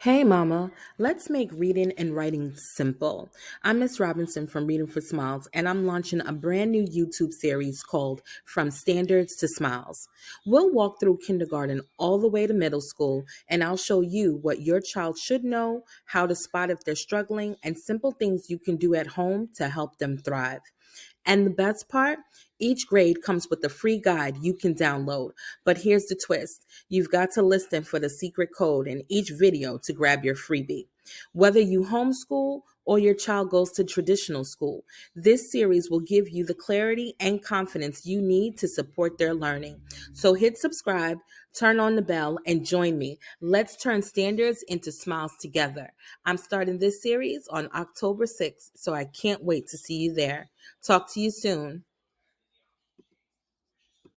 Hey mama, let's make reading and writing simple. I'm Miss Robinson from Reading for Smiles, and I'm launching a brand new YouTube series called From Standards to Smiles. We'll walk through kindergarten all the way to middle school, and I'll show you what your child should know, how to spot if they're struggling, and simple things you can do at home to help them thrive. And the best part, each grade comes with a free guide you can download. But here's the twist: you've got to listen for the secret code in each video to grab your freebie. Whether you homeschool or your child goes to traditional school, this series will give you the clarity and confidence you need to support their learning. So hit subscribe, turn on the bell, and join me. Let's turn standards into smiles together. I'm starting this series on October 6th, so I can't wait to see you there. Talk to you soon.